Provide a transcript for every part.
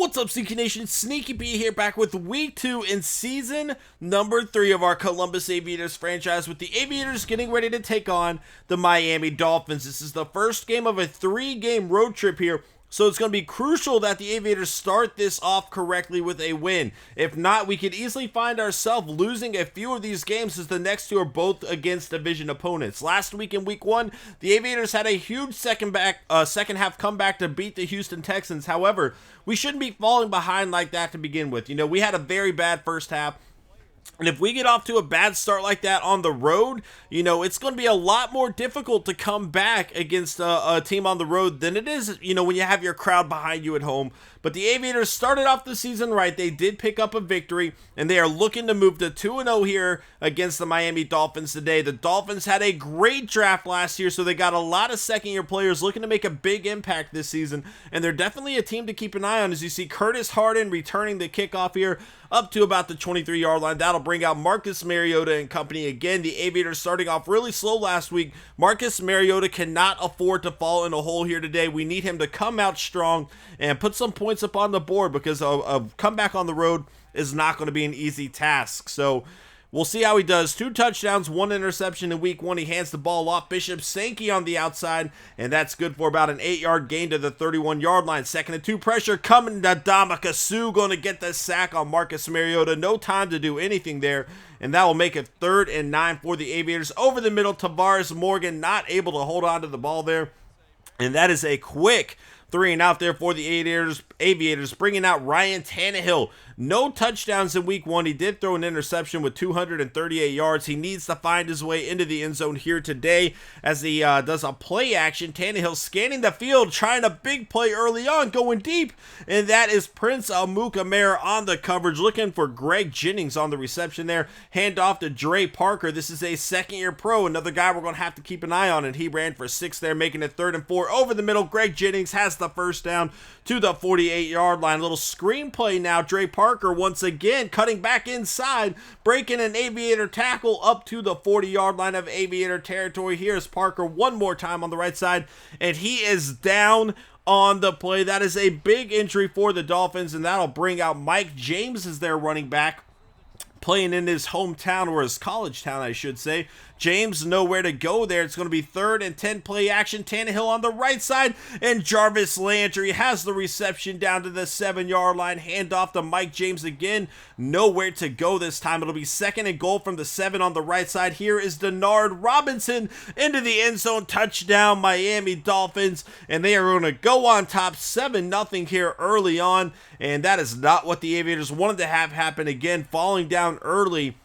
What's up, Sneaky Nation? Sneaky P here, back with week 2 in season number 3 of our Columbus Aviators franchise, with the Aviators getting ready to take on the Miami Dolphins. This is the first game of a 3-game road trip here, so it's going to be crucial that the Aviators start this off correctly with a win. If not, we could easily find ourselves losing a few of these games, as the next two are both against division opponents. Last week in week 1, the Aviators had a huge second half comeback to beat the Houston Texans. However, we shouldn't be falling behind like that to begin with. You know, we had a very bad first half. And if we get off to a bad start like that on the road, you know, it's going to be a lot more difficult to come back against a team on the road than it is, you know, when you have your crowd behind you at home. But the Aviators started off the season right. They did pick up a victory, and they are looking to move to 2-0 here against the Miami Dolphins today. The Dolphins had a great draft last year, so they got a lot of second-year players looking to make a big impact this season, and they're definitely a team to keep an eye on, as you see Curtis Harden returning the kickoff here up to about the 23-yard line. That'll bring out Marcus Mariota and company. Again, the Aviators starting off really slow last week. Marcus Mariota cannot afford to fall in a hole here today. We need him to come out strong and put some points up on the board, because a comeback on the road is not going to be an easy task. So we'll see how he does. 2 touchdowns, 1 interception in week 1. He hands the ball off. xxSnEaKyPxx on the outside, and that's good for about an 8-yard gain to the 31-yard line. 2nd and 2 pressure coming. Ndamukong Suh going to get the sack on Marcus Mariota. No time to do anything there, and that will make it 3rd and 9 for the Aviators. Over the middle, Tavares Morgan not able to hold on to the ball there, and that is a quick 3 and out there for the Aviators, bringing out Ryan Tannehill. No touchdowns in week 1. He did throw an interception with 238 yards. He needs to find his way into the end zone here today, as he does a play action. Tannehill scanning the field, trying a big play early on, going deep, and that is Prince Amukamara on the coverage, looking for Greg Jennings on the reception there. Hand off to Dre Parker. This is a second-year pro, another guy we're going to have to keep an eye on, and he ran for 6 there, making it 3rd and 4. Over the middle, Greg Jennings has the first down to the 48-yard line. Little screen play now. Dre Parker once again cutting back inside, breaking an Aviator tackle up to the 40-yard line of Aviator territory. Here's Parker one more time on the right side, and he is down on the play. That is a big injury for the Dolphins, and that'll bring out Mike James as their running back, playing in his hometown, or his college town, I should say. James nowhere to go there. It's going to be 3rd and 10, play action. Tannehill on the right side, and Jarvis Landry has the reception down to the 7-yard line. Hand off to Mike James again. Nowhere to go this time. It'll be 2nd and goal from the 7 on the right side. Here is Denard Robinson into the end zone. Touchdown, Miami Dolphins, and they are going to go on top 7-0 here early on, and that is not what the Aviators wanted to have happen. Again, falling down early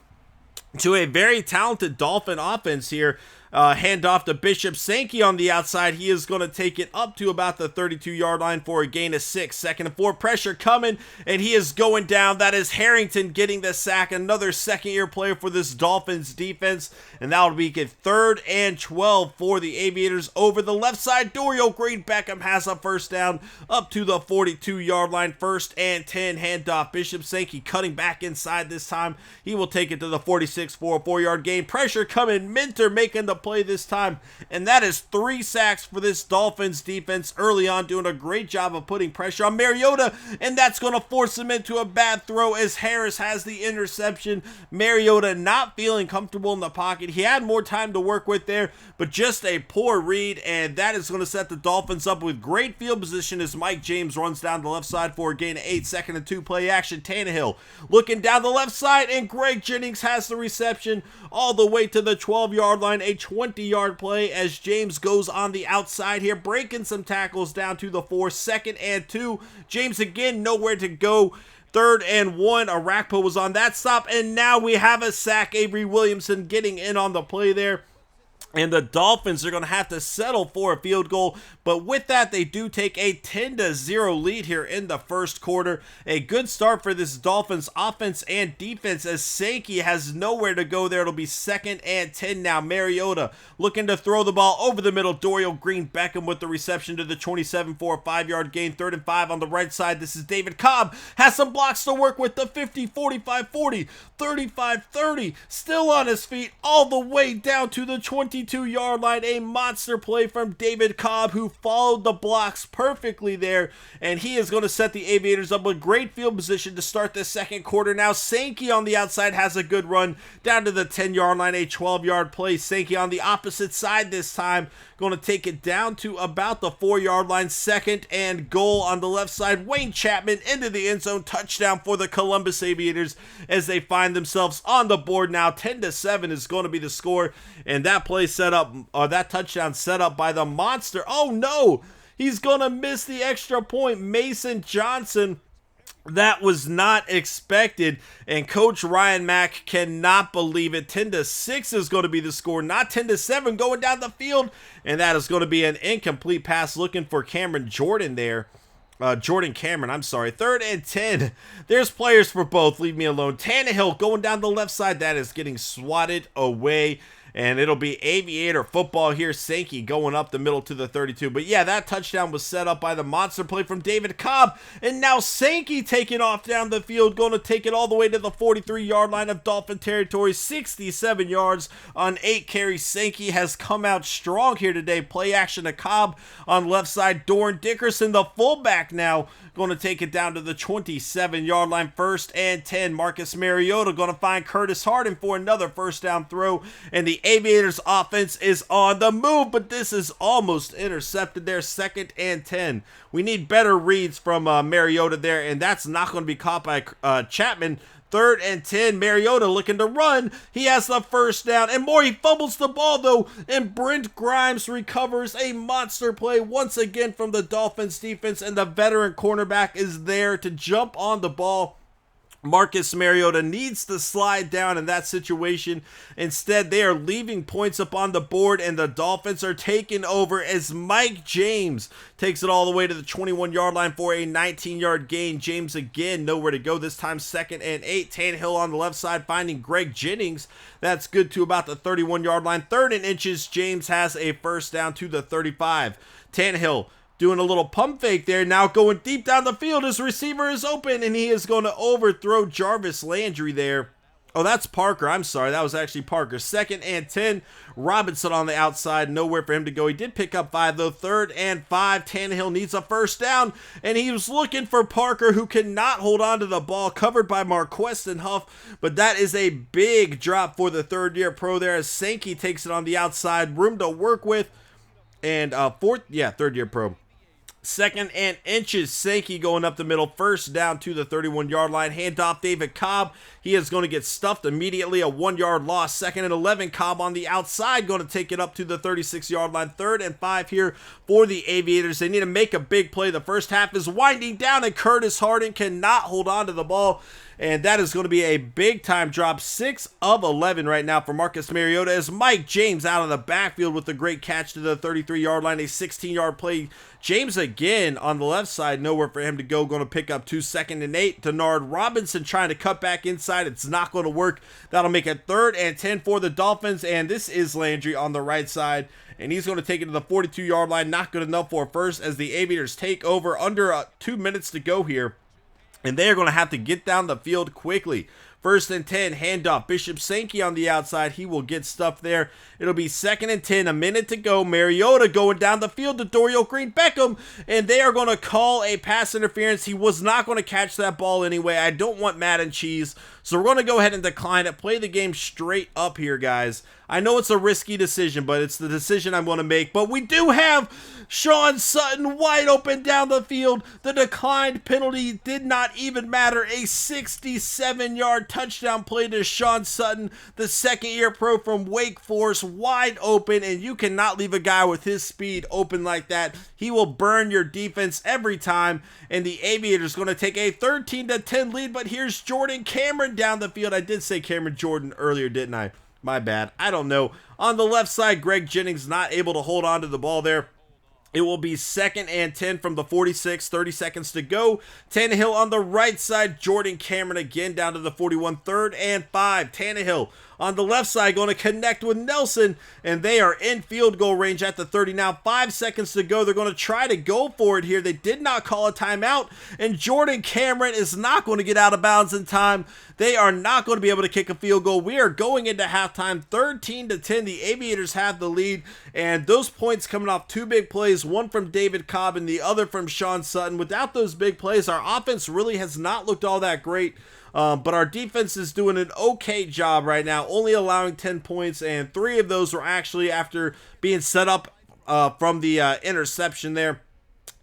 to a very talented Dolphin offense here. Hand off to xxSnEaKyPxx on the outside. He is going to take it up to about the 32-yard line for a gain of 6. 2nd and 4, pressure coming, and he is going down. That is Harrington getting the sack. Another second-year player for this Dolphins defense, and that will be 3rd and 12 for the Aviators. Over the left side, Dorial Green-Beckham has a first down up to the 42-yard line. 1st and 10, hand off. xxSnEaKyPxx cutting back inside this time. He will take it to the 46 for a 4-yard gain. Pressure coming, Minter making the play this time, and that is 3 sacks for this Dolphins defense early on, doing a great job of putting pressure on Mariota, and that's going to force him into a bad throw as Harris has the interception. Mariota not feeling comfortable in the pocket. He had more time to work with there, but just a poor read, and that is going to set the Dolphins up with great field position as Mike James runs down the left side for a gain of 8. 2nd and 2, play action. Tannehill looking down the left side, and Greg Jennings has the reception all the way to the 12-yard line. A 20-yard play as James goes on the outside here, breaking some tackles down to the 4. 2nd and 2. James again nowhere to go. 3rd and 1. Arakpo was on that stop, and now we have a sack. Avery Williamson getting in on the play there. And the Dolphins are going to have to settle for a field goal. But with that, they do take a 10-0 lead here in the first quarter. A good start for this Dolphins offense and defense, as xxSnEaKyPxx has nowhere to go there. It'll be 2nd and 10 now. Mariota looking to throw the ball over the middle. Dorial Green-Beckham with the reception to the 27 for a 5-yard gain. 3rd and 5 on the right side. This is David Cobb. Has some blocks to work with. The 50, 45, 40, 35, 30. Still on his feet all the way down to the 20 22-yard line. A monster play from David Cobb, who followed the blocks perfectly there, and he is going to set the Aviators up with great field position to start the second quarter. Now Sankey on the outside has a good run down to the 10-yard line, a 12-yard play. Sankey on the opposite side this time, going to take it down to about the 4-yard line. Second and goal on the left side. Wayne Chapman into the end zone. Touchdown for the Columbus Aviators as they find themselves on the board now. 10-7 is going to be the score, and that play set up, or that touchdown set up by the monster. Oh no, he's going to miss the extra point. Mason Johnson. That was not expected, and Coach Ryan Mack cannot believe it. 10-6 is going to be the score, not 10-7 going down the field, and that is going to be an incomplete pass looking for Jordan Cameron, I'm sorry. 3rd and 10. There's players for both. Leave me alone. Tannehill going down the left side. That is getting swatted away. And it'll be Aviator football here. Sankey going up the middle to the 32. But yeah, that touchdown was set up by the monster play from David Cobb. And now Sankey taking off down the field, going to take it all the way to the 43-yard line of Dolphin territory. 67 yards on 8 carries. Sankey has come out strong here today. Play action to Cobb on left side. Doran Dickerson, the fullback now, going to take it down to the 27-yard line. 1st and 10. Marcus Mariota going to find Curtis Harden for another first down throw. And the Aviators offense is on the move, but this is almost intercepted there. 2nd and 10. We need better reads from Mariota there, and that's not going to be caught by Chapman. 3rd and 10. Mariota looking to run. He has the first down and more. He fumbles the ball though, and Brent Grimes recovers. A monster play once again from the Dolphins defense, and the veteran cornerback is there to jump on the ball. Marcus Mariota needs to slide down in that situation. Instead, they are leaving points up on the board, and the Dolphins are taking over as Mike James takes it all the way to the 21-yard line for a 19-yard gain. James again, nowhere to go this time. 2nd and 8. Tannehill on the left side finding Greg Jennings. That's good to about the 31-yard line. 3rd and inches. James has a first down to the 35. Tannehill doing a little pump fake there, now going deep down the field. His receiver is open, and he is going to overthrow Jarvis Landry there. Oh, that's Parker. I'm sorry. That was actually Parker. 2nd and 10. Robinson on the outside. Nowhere for him to go. He did pick up 5, though. 3rd and 5. Tannehill needs a first down, and he was looking for Parker, who cannot hold on to the ball. Covered by Marqueston and Huff, but that is a big drop for the third-year pro there as Sankey takes it on the outside. Room to work with. And third-year pro. 2nd and inches. Sankey going up the middle. First down to the 31-yard line. Handoff David Cobb. He is going to get stuffed immediately. A 1-yard loss. 2nd and 11. Cobb on the outside going to take it up to the 36-yard line. 3rd and 5 here for the Aviators. They need to make a big play. The first half is winding down, and Curtis Harden cannot hold on to the ball. And that is going to be a big-time drop. 6 of 11 right now for Marcus Mariota as Mike James out of the backfield with a great catch to the 33-yard line. A 16-yard play. James again on the left side. Nowhere for him to go. Going to pick up 2. 2nd and 8. Denard Robinson trying to cut back inside. It's not going to work. That'll make it 3rd and 10 for the Dolphins. And this is Landry on the right side. And he's going to take it to the 42-yard line. Not good enough for a first as the Aviators take over under 2 minutes to go here. And they are going to have to get down the field quickly. 1st and 10, handoff. Bishop Sankey on the outside. He will get stuff there. It'll be 2nd and 10, a minute to go. Mariota going down the field to Dorial Green-Beckham, and they are going to call a pass interference. He was not going to catch that ball anyway. I don't want Madden cheese, so we're going to go ahead and decline it. Play the game straight up here, guys. I know it's a risky decision, but it's the decision I'm going to make. But we do have Sean Sutton wide open down the field. The declined penalty did not even matter. A 67-yard touchdown play to Sean Sutton, the second-year pro from Wake Forest, wide open, and you cannot leave a guy with his speed open like that. He will burn your defense every time, and the Aviators going to take a 13-10 lead, but here's Jordan Cameron down the field. I did say Cameron Jordan earlier, didn't I? My bad. I don't know. On the left side, Greg Jennings not able to hold on to the ball there. It will be 2nd and 10 from the 46, 30 seconds to go. Tannehill on the right side, Jordan Cameron again down to the 41, 3rd and 5. Tannehill on the left side, going to connect with Nelson, and they are in field goal range at the 30. Now 5 seconds to go. They're going to try to go for it here. They did not call a timeout, and Jordan Cameron is not going to get out of bounds in time. They are not going to be able to kick a field goal. We are going into halftime 13-10. The Aviators have the lead, and those points coming off 2 big plays, one from David Cobb and the other from Sean Sutton. Without those big plays, our offense really has not looked all that great, but our defense is doing an okay job right now, only allowing 10 points, and 3 of those were actually after being set up from the interception there.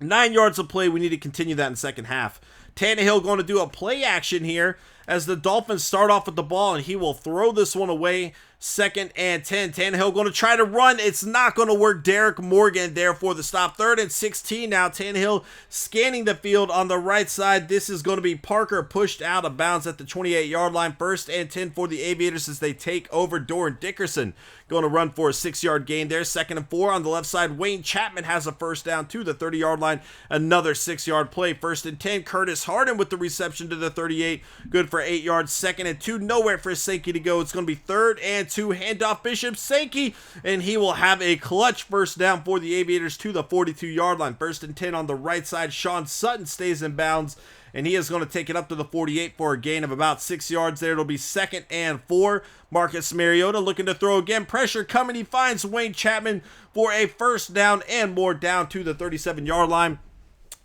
9 yards of play. We need to continue that in the second half. Tannehill going to do a play action here as the Dolphins start off with the ball, and he will throw this one away. 2nd and 10. Tannehill going to try to run. It's not going to work. Derek Morgan there for the stop. 3rd and 16 now. Tannehill scanning the field on the right side. This is going to be Parker pushed out of bounds at the 28-yard line. 1st and 10 for the Aviators as they take over. Doran Dickerson going to run for a 6-yard gain there. 2nd and 4 on the left side. Wayne Chapman has a first down to the 30-yard line. Another 6-yard play. 1st and 10. Curtis Harden with the reception to the 38. Good for 8 yards. 2nd and 2. Nowhere for Sankey to go. It's going to be 3rd and 2. Handoff Bishop Sankey, and he will have a clutch first down for the Aviators to the 42-yard line. 1st and 10 on the right side. Sean Sutton stays in bounds, and he is going to take it up to the 48 for a gain of about 6 yards there. It'll be 2nd and 4. Marcus Mariota looking to throw again. Pressure coming. He finds Wayne Chapman for a first down and more down to the 37-yard line.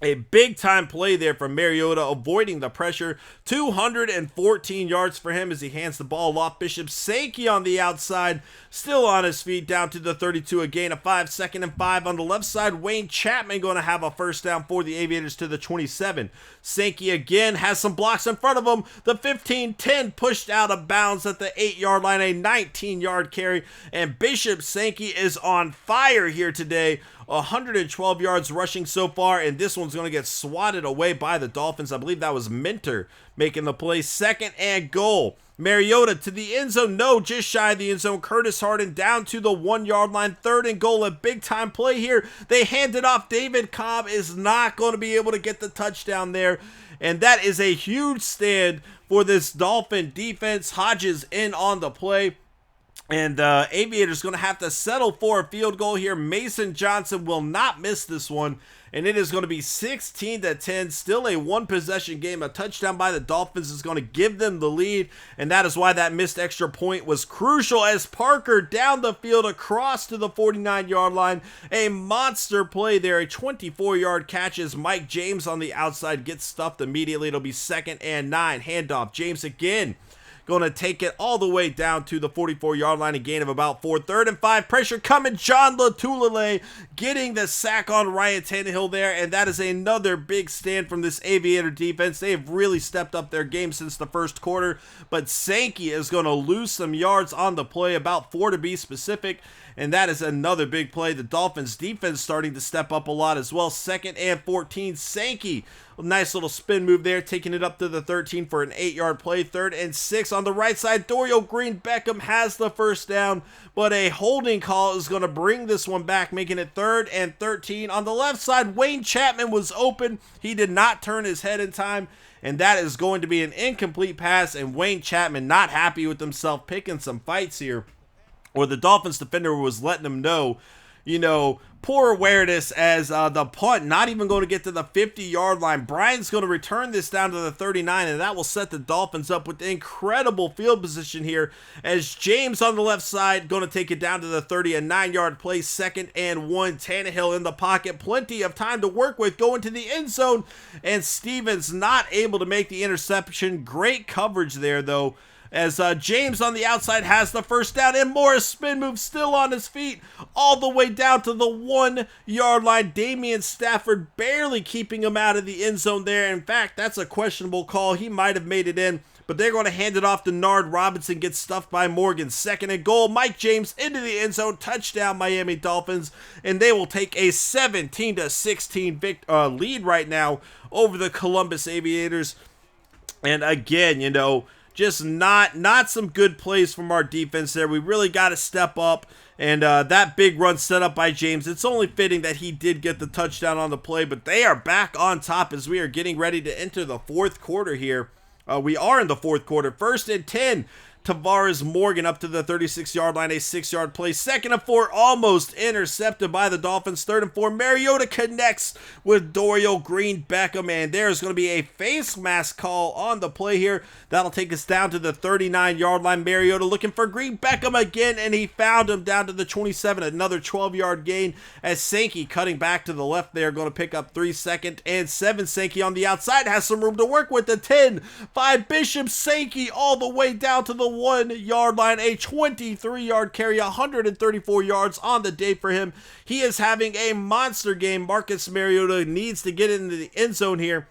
A big-time play there from Mariota, avoiding the pressure. 214 yards for him as he hands the ball off. Bishop Sankey on the outside, still on his feet, down to the 32, a gain of 5. 2nd and 5 on the left side. Wayne Chapman going to have a first down for the Aviators to the 27. Sankey again has some blocks in front of him. The 15-10 pushed out of bounds at the 8-yard line, a 19-yard carry. And Bishop Sankey is on fire here today. 112 yards rushing so far, and this one's going to get swatted away by the Dolphins. I believe that was Minter making the play. 2nd and goal. Mariota to the end zone. No, just shy of the end zone. Curtis Harden down to the 1-yard line. 3rd and goal. A big-time play here. They hand it off. David Cobb is not going to be able to get the touchdown there, and that is a huge stand for this Dolphin defense. Hodges in on the play. And Aviators going to have to settle for a field goal here. Mason Johnson will not miss this one. And it is going to be 16-10. Still a 1-possession game. A touchdown by the Dolphins is going to give them the lead. And that is why that missed extra point was crucial as Parker down the field across to the 49-yard line. A monster play there. A 24-yard catch as Mike James on the outside gets stuffed immediately. It'll be 2nd and 9. Handoff. James again. Going to take it all the way down to the 44-yard line, a gain of about 4. 3rd and 5, pressure coming. John Latulele getting the sack on Ryan Tannehill there, and that is another big stand from this Aviator defense. They have really stepped up their game since the first quarter, but Sankey is going to lose some yards on the play, about 4 to be specific, and that is another big play. The Dolphins defense starting to step up a lot as well. 2nd and 14, Sankey. Nice little spin move there, taking it up to the 13 for an 8-yard play. 3rd and 6 on the right side. Dorial Green-Beckham has the first down, but a holding call is going to bring this one back, making it 3rd and 13. On the left side, Wayne Chapman was open. He did not turn his head in time, and that is going to be an incomplete pass, and Wayne Chapman not happy with himself, picking some fights here, or the Dolphins defender was letting him know, you know, poor awareness as the punt not even going to get to the 50-yard line. Brian's going to return this down to the 39, and that will set the Dolphins up with incredible field position here as James on the left side going to take it down to the 30, a 9-yard play. 2nd and 1. Tannehill in the pocket, plenty of time to work with, going to the end zone, and Stevens not able to make the interception. Great coverage there, though, as James on the outside has the first down, and Morris spin move still on his feet all the way down to the 1-yard line. Damian Stafford barely keeping him out of the end zone there. In fact, that's a questionable call. He might have made it in, but they're going to hand it off to Nard Robinson, gets stuffed by Morgan. 2nd and goal. Mike James into the end zone. Touchdown, Miami Dolphins, and they will take a 17-16 lead right now over the Columbus Aviators. And again, you know, just not some good plays from our defense there. We really got to step up, and that big run set up by James, it's only fitting that he did get the touchdown on the play, but they are back on top as we are getting ready to enter the 4th quarter here. We are in the 4th quarter. 1st and 10. Tavares Morgan up to the 36-yard line, a 6-yard play. 2nd and 4, almost intercepted by the Dolphins. 3rd and 4, Mariota connects with Dorial Green-Beckham, and there's going to be a face mask call on the play here. That'll take us down to the 39-yard line. Mariota looking for Green-Beckham again, and he found him down to the 27. Another 12-yard gain as Sankey cutting back to the left there, going to pick up 3 2nd and 7. Sankey on the outside has some room to work with. The 10, 5 Bishop. Sankey all the way down to the 1-yard line, a 23-yard carry, 134 yards on the day for him. He is having a monster game. Marcus Mariota needs to get into the end zone here.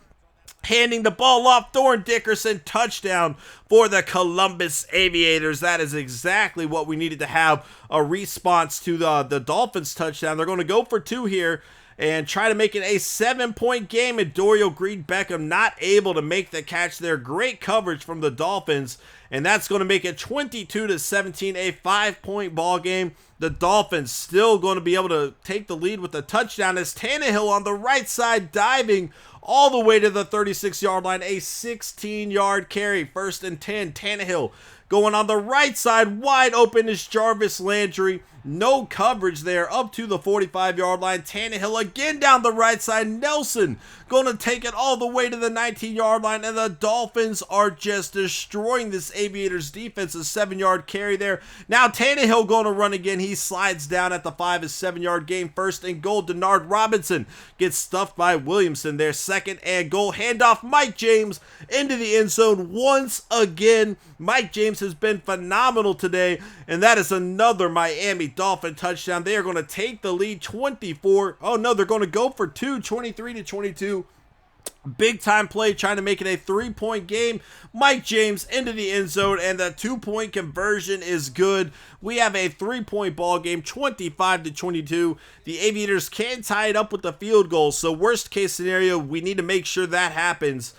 Handing the ball off, Thorne Dickerson, touchdown for the Columbus Aviators. That is exactly what we needed to have a response to the Dolphins touchdown. They're going to go for 2 here and try to make it a 7-point game, and Dorial Green-Beckham not able to make the catch there. Great coverage from the Dolphins, and that's going to make it 22-17, a 5-point ball game. The Dolphins still going to be able to take the lead with a touchdown as Tannehill on the right side diving all the way to the 36-yard line, a 16-yard carry. 1st and 10, Tannehill going on the right side, wide open is Jarvis Landry. No coverage there, up to the 45-yard line. Tannehill again down the right side. Nelson going to take it all the way to the 19-yard line, and the Dolphins are just destroying this Aviators defense. A 7-yard carry there. Now Tannehill going to run again. He slides down at the 5, a 7-yard gain. 1st and goal. Denard Robinson gets stuffed by Williamson there. 2nd and goal. Handoff Mike James into the end zone once again. Mike James has been phenomenal today, and that is another Miami Dolphin touchdown. They are going to take the lead 24. Oh no, they're going to go for 2, 23-22. Big time play trying to make it a 3-point game. Mike James into the end zone, and the 2-point conversion is good. We have a 3-point ball game, 25-22. The Aviators can tie it up with the field goal, so worst case scenario, we need to make sure that happens.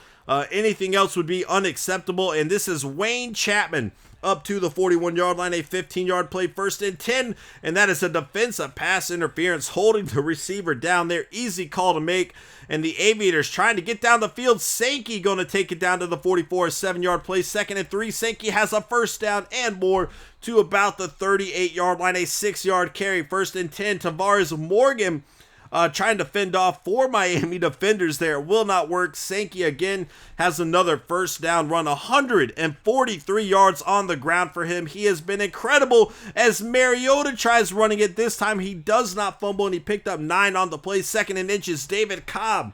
Anything else would be unacceptable, and this is Wayne Chapman up to the 41-yard line, a 15-yard play. 1st and 10, and that is a defensive pass interference, holding the receiver down there. Easy call to make, and the Aviators trying to get down the field. Sankey going to take it down to the 44, a 7-yard play. 2nd and 3, Sankey has a 1st down and more to about the 38-yard line, a 6-yard carry. 1st and 10, Tavares Morgan trying to fend off 4 Miami defenders there. Will not work. Sankey again has another 1st down run. 143 yards on the ground for him. He has been incredible as Mariota tries running it. This time he does not fumble, and he picked up 9 on the play. 2nd and inches, David Cobb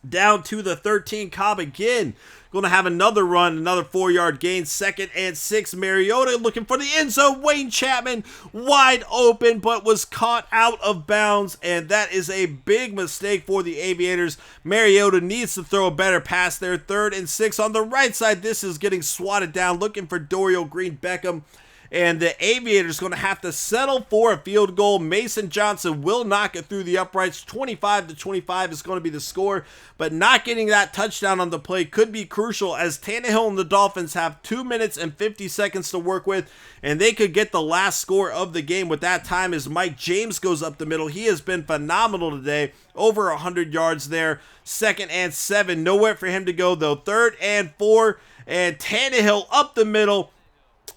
down to the 13. Cobb again going to have another run, another 4-yard gain. 2nd and 6, Mariota looking for the end zone. Wayne Chapman wide open, but was caught out of bounds, and that is a big mistake for the Aviators. Mariota needs to throw a better pass there. 3rd and 6 on the right side. This is getting swatted down, looking for Dorial Green-Beckham. And the Aviators going to have to settle for a field goal. Mason Johnson will knock it through the uprights. 25-25 is going to be the score. But not getting that touchdown on the play could be crucial, as Tannehill and the Dolphins have 2 minutes and 50 seconds to work with. And they could get the last score of the game with that time as Mike James goes up the middle. He has been phenomenal today. Over 100 yards there. 2nd and 7. Nowhere for him to go though. 3rd and 4. And Tannehill up the middle.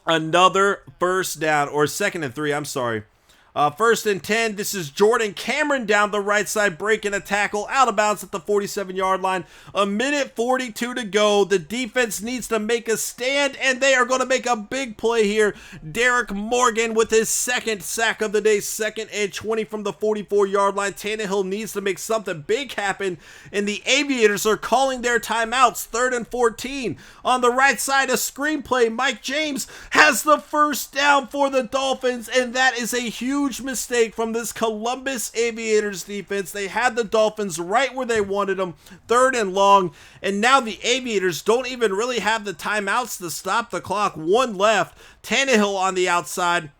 Another 1st down, or 2nd and 3, I'm sorry. 1st and 10, this is Jordan Cameron down the right side, breaking a tackle, out of bounds at the 47-yard line. 1:42 to go. The defense needs to make a stand, and they are going to make a big play here. Derek Morgan with his 2nd sack of the day, 2nd and 20 from the 44-yard line. Tannehill needs to make something big happen, and the Aviators are calling their timeouts. 3rd and 14. On the right side, a screenplay. Mike James has the 1st down for the Dolphins, and that is a huge mistake from this Columbus Aviators defense. They had the Dolphins right where they wanted them. 3rd and long, and now the Aviators don't even really have the timeouts to stop the clock. 1 left. Tannehill on the outside,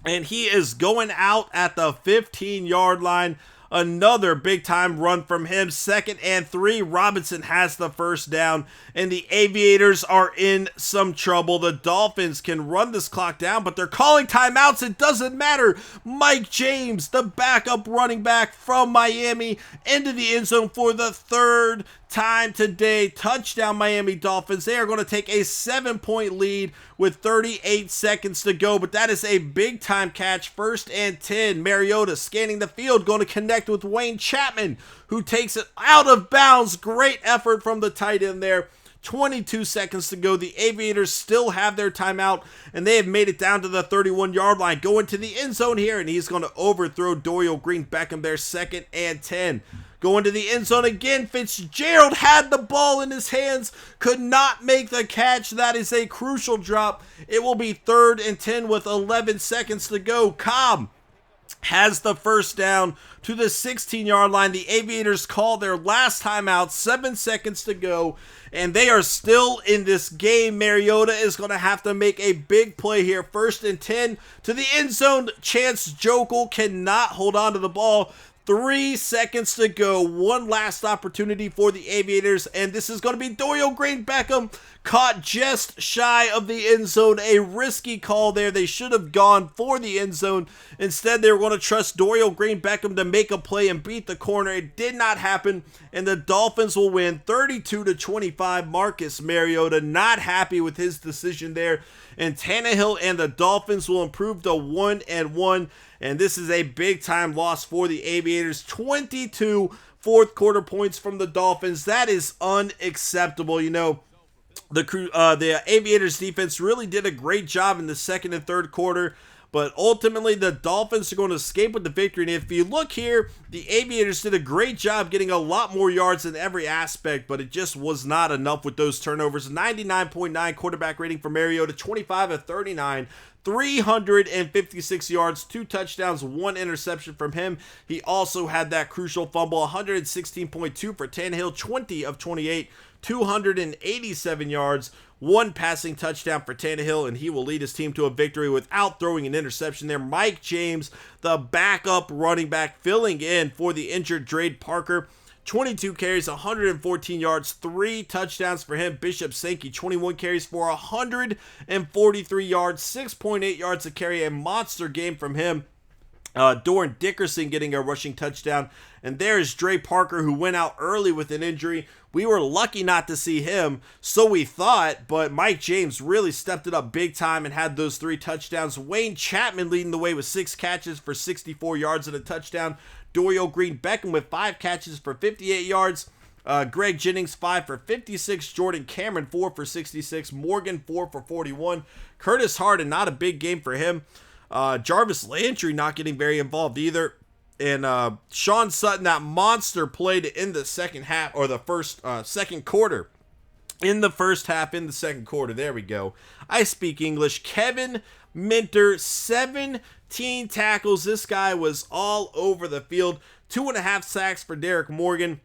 and he is going out at the 15-yard line. Another big time run from him. 2nd and 3. Robinson has the 1st down, and the Aviators are in some trouble. The Dolphins can run this clock down, but they're calling timeouts. It doesn't matter. Mike James, the backup running back from Miami, into the end zone for the 3rd time today. Touchdown, Miami Dolphins. They are going to take a 7-point lead with 38 seconds to go, but that is a big time catch. 1st and 10. Mariota scanning the field, going to connect with Wayne Chapman, who takes it out of bounds. Great effort from the tight end there. 22 seconds to go. The Aviators still have their timeout, and they have made it down to the 31-yard line. Going to the end zone here, and he's going to overthrow Dorial Green-Beckham there. 2nd and 10. Going to the end zone again. Fitzgerald had the ball in his hands, could not make the catch. That is a crucial drop. It will be 3rd and 10 with 11 seconds to go. Cobb has the first down to the 16-yard line. The Aviators call their last timeout. 7 seconds to go, and they are still in this game. Mariota is going to have to make a big play here. 1st and 10 to the end zone. Chance Jokel cannot hold on to the ball. 3 seconds to go. One last opportunity for the Aviators, and this is going to be Dorial Green-Beckham, caught just shy of the end zone. A risky call there. They should have gone for the end zone. Instead, they were going to trust Dorial Green-Beckham to make a play and beat the corner. It did not happen, and the Dolphins will win 32-25. Marcus Mariota not happy with his decision there, and Tannehill and the Dolphins will improve to 1-1. And this is a big-time loss for the Aviators. 22 fourth-quarter points from the Dolphins. That is unacceptable. You know, the Aviators defense really did a great job in the 2nd and 3rd quarter, but ultimately the Dolphins are going to escape with the victory. And if you look here, the Aviators did a great job getting a lot more yards in every aspect, but it just was not enough with those turnovers. 99.9 quarterback rating for Mariota, 25 of 39. 356 yards, 2 touchdowns, 1 interception from him. He also had that crucial fumble. 116.2 for Tannehill, 20 of 28, 287 yards, 1 passing touchdown for Tannehill, and he will lead his team to a victory without throwing an interception there. Mike James, the backup running back, filling in for the injured Dre Parker. 22 carries, 114 yards, 3 touchdowns for him. Bishop Sankey, 21 carries for 143 yards, 6.8 yards a carry. A monster game from him. Doran Dickerson getting a rushing touchdown. And there's Dre Parker, who went out early with an injury. We were lucky not to see him, so we thought, but Mike James really stepped it up big time and had those 3 touchdowns. Wayne Chapman leading the way with 6 catches for 64 yards and a touchdown. Dorial Green-Beckham with 5 catches for 58 yards. Greg Jennings, 5 for 56. Jordan Cameron, 4 for 66. Morgan, 4 for 41. Curtis Harden, not a big game for him. Jarvis Landry not getting very involved either. And Sean Sutton, that monster play to end the second half, or the second quarter. In the first half, in the second quarter. There we go. I speak English. Kevin Minter, 17 tackles. This guy was all over the field. 2.5 sacks for Derek Morgan.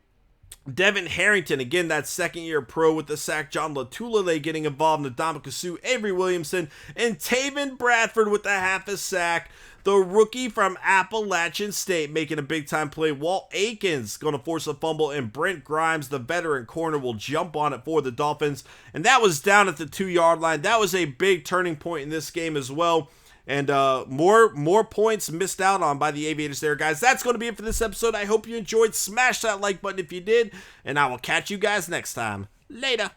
Devin Harrington, again, that second-year pro with the sack. John Latulele getting involved. Ndamukong Suh, Avery Williamson, and Taven Bradford with the half a sack. The rookie from Appalachian State making a big-time play. Walt Aikens going to force a fumble, and Brent Grimes, the veteran corner, will jump on it for the Dolphins. And that was down at the 2-yard line. That was a big turning point in this game as well. And more points missed out on by the Aviators there, guys. That's going to be it for this episode. I hope you enjoyed. Smash that like button if you did, and I will catch you guys next time. Later.